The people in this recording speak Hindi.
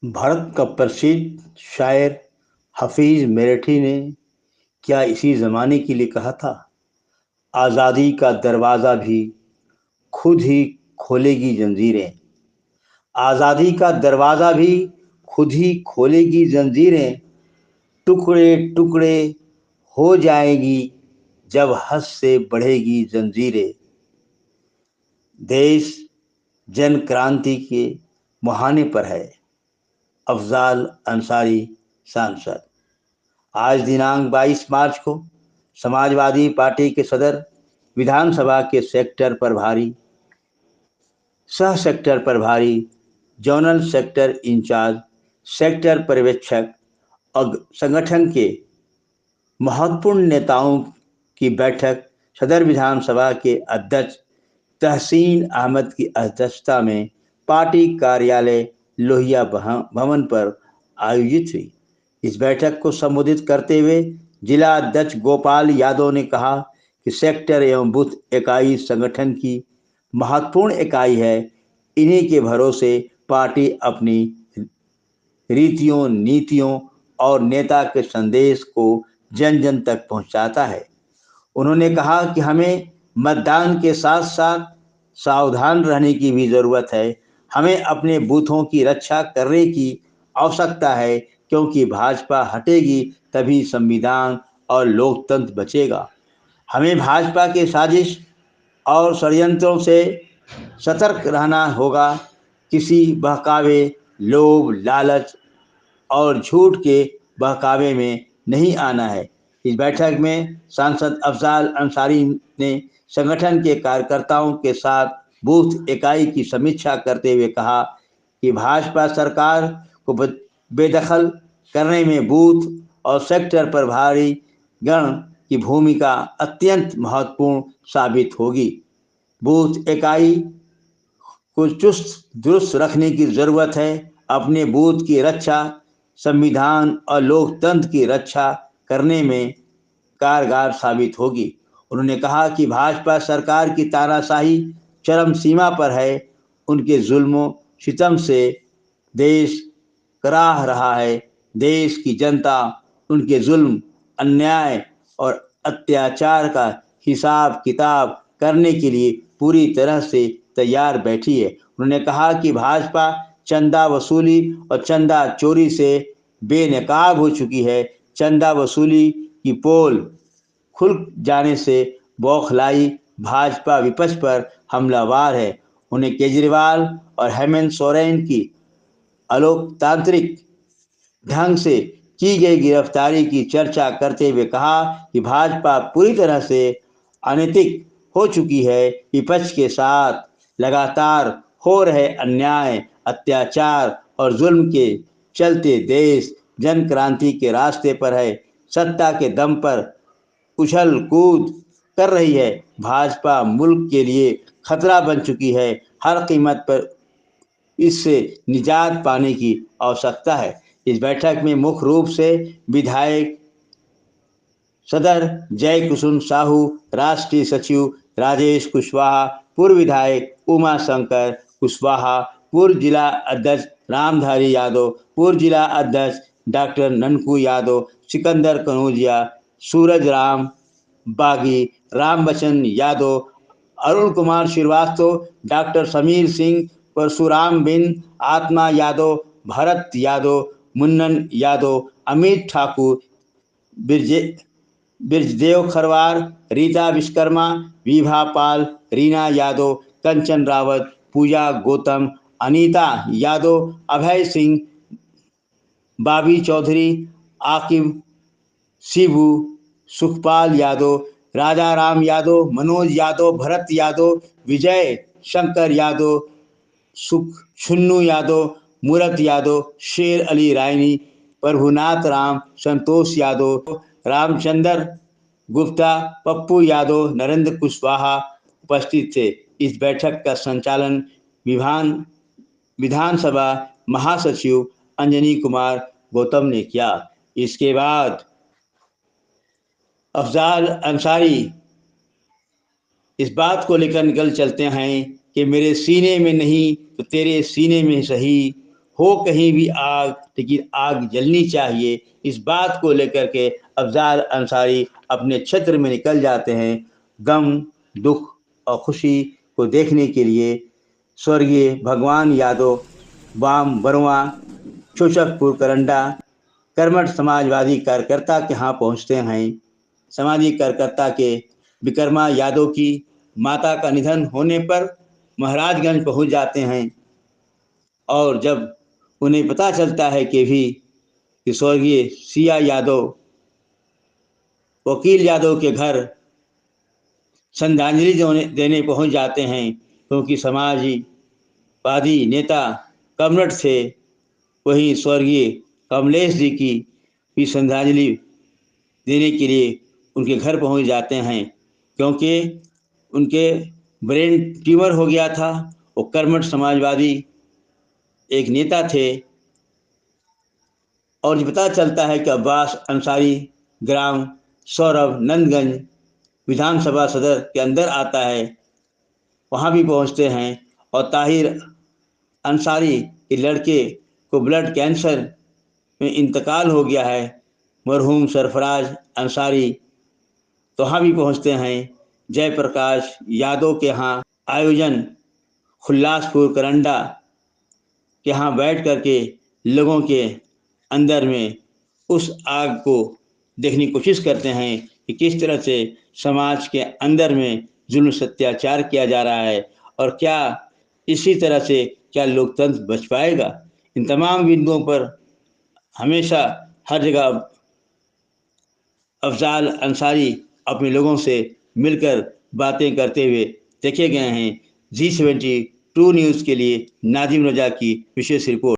भारत का प्रसिद्ध शायर हफीज मेरठी ने क्या इसी ज़माने के लिए कहा था, आज़ादी का दरवाज़ा भी खुद ही खोलेगी जंजीरें। आज़ादी का दरवाज़ा भी खुद ही खोलेगी जंजीरें, टुकड़े टुकड़े हो जाएगी जब हद से बढ़ेगी जंजीरें। देश जन क्रांति के मुहाने पर है। अफजाल अंसारी, सांसद। आज दिनांक 22 मार्च को समाजवादी पार्टी के सदर, विधानसभा के सेक्टर प्रभारी, सह सेक्टर प्रभारी, जोनल सेक्टर इंचार्ज, सेक्टर पर्यवेक्षक और संगठन के महत्वपूर्ण नेताओं की बैठक सदर विधानसभा के अध्यक्ष तहसीन अहमद की अध्यक्षता में पार्टी कार्यालय लोहिया भवन पर आयोजित हुई। इस बैठक को संबोधित करते हुए जिला अध्यक्ष गोपाल यादव ने कहा कि सेक्टर एवं बूथ इकाई संगठन की महत्वपूर्ण इकाई है। इन्हीं के भरोसे पार्टी अपनी रीतियों, नीतियों और नेता के संदेश को जन जन तक पहुंचाता है। उन्होंने कहा कि हमें मतदान के साथ साथ सावधान रहने की भी ज़रूरत है। हमें अपने बूथों की रक्षा करने की आवश्यकता है, क्योंकि भाजपा हटेगी तभी संविधान और लोकतंत्र बचेगा। हमें भाजपा के साजिश और षड्यंत्रों से सतर्क रहना होगा। किसी बहकावे, लोभ, लालच और झूठ के बहकावे में नहीं आना है। इस बैठक में सांसद अफजाल अंसारी ने संगठन के कार्यकर्ताओं के साथ बूथ इकाई की समीक्षा करते हुए कहा कि भाजपा सरकार को बेदखल करने में बूथ और सेक्टर प्रभारी गण की भूमिका अत्यंत महत्वपूर्ण साबित होगी। बूथ इकाई को चुस्त दुरुस्त रखने की जरूरत है। अपने बूथ की रक्षा संविधान और लोकतंत्र की रक्षा करने में कारगर साबित होगी। उन्होंने कहा कि भाजपा सरकार की तानाशाही चरम सीमा पर है। उनके जुल्मों सितम से देश कराह रहा है। देश की जनता उनके जुल्म, अन्याय और अत्याचार का हिसाब किताब करने के लिए पूरी तरह से तैयार बैठी है। उन्होंने कहा कि भाजपा चंदा वसूली और चंदा चोरी से बेनकाब हो चुकी है। चंदा वसूली की पोल खुल जाने से बौखलाई भाजपा विपक्ष पर हमलावर है। उन्हें केजरीवाल और हेमंत सोरेन की अलोकतांत्रिक ढंग से की गई गिरफ्तारी की चर्चा करते हुए कहा कि भाजपा पूरी तरह से अनैतिक हो चुकी है। विपक्ष के साथ लगातार हो रहे अन्याय, अत्याचार और जुल्म के चलते देश जन क्रांति के रास्ते पर है। सत्ता के दम पर उछल कूद कर रही है। भाजपा मुल्क के लिए खतरा बन चुकी है। हर कीमत पर इससे निजात पाने की आवश्यकता है। इस बैठक में मुख्य रूप से विधायक सदर जय कुसुम साहू, राष्ट्रीय सचिव राजेश कुशवाहा, पूर्व विधायक उमा शंकर कुशवाहा, पूर्व जिला अध्यक्ष रामधारी यादव, पूर्व जिला अध्यक्ष डॉक्टर ननकू यादव, सिकंदर कनौजिया, सूरज राम बागी, राम बच्चन यादव, अरुण कुमार श्रीवास्तव, डॉक्टर समीर सिंह, परशुराम बिन, आत्मा यादव, भरत यादव, मुन्नन यादव, अमित ठाकुर, बिरजदेव खरवार, रीता विश्वकर्मा, विभा पाल, रीना यादव, कंचन रावत, पूजा गौतम, अनीता यादव, अभय सिंह, बाबी चौधरी, आकिब शिबू, सुखपाल यादव, राजा राम यादव, मनोज यादव, भरत यादव, विजय शंकर यादव, सुख छुन्नू यादव, मूरत यादव, शेर अली रायनी, प्रभुनाथ राम, संतोष यादव, रामचंद्र गुप्ता, पप्पू यादव, नरेंद्र कुशवाहा उपस्थित थे। इस बैठक का संचालन विधानसभा महासचिव अंजनी कुमार गौतम ने किया। इसके बाद अफजाल अंसारी इस बात को लेकर निकल चलते हैं कि मेरे सीने में नहीं तो तेरे सीने में सही हो कहीं भी आग, लेकिन आग जलनी चाहिए। इस बात को लेकर के अफजाल अंसारी अपने क्षेत्र में निकल जाते हैं गम, दुख और खुशी को देखने के लिए। स्वर्गीय भगवान यादव वाम बरवा शोषकपुर करंडा कर्मठ समाजवादी कार्यकर्ता के यहाँ पहुँचते हैं। समाजी कार्यकर्ता के विक्रमा यादव की माता का निधन होने पर महाराजगंज पहुँच जाते हैं और जब उन्हें पता चलता है कि स्वर्गीय सिया यादव वकील यादव के घर श्रद्धांजलि देने पहुंच जाते हैं, क्योंकि समाजवादी नेता कर्मठ थे। वहीं स्वर्गीय कमलेश जी की भी श्रद्धांजलि देने के लिए उनके घर पहुंच जाते हैं, क्योंकि उनके ब्रेन ट्यूमर हो गया था। वो कर्मठ समाजवादी एक नेता थे। और पता चलता है कि अब्बास अंसारी ग्राम सौरभ नंदगंज विधानसभा सदर के अंदर आता है, वहाँ भी पहुँचते हैं और ताहिर अंसारी के लड़के को ब्लड कैंसर में इंतकाल हो गया है, मरहूम सरफराज अंसारी, तो वहाँ भी पहुँचते हैं। जयप्रकाश यादव के यहाँ आयोजन खुल्लासपुर करंडा के यहाँ बैठ करके लोगों के अंदर में उस आग को देखने की कोशिश करते हैं कि किस तरह से समाज के अंदर में जुल्म अत्याचार किया जा रहा है और क्या इसी तरह से क्या लोकतंत्र बच पाएगा। इन तमाम बिंदुओं पर हमेशा हर जगह अफजाल अंसारी अपने लोगों से मिलकर बातें करते हुए देखे गए हैं। G72 न्यूज़ के लिए नादिम रजा की विशेष रिपोर्ट।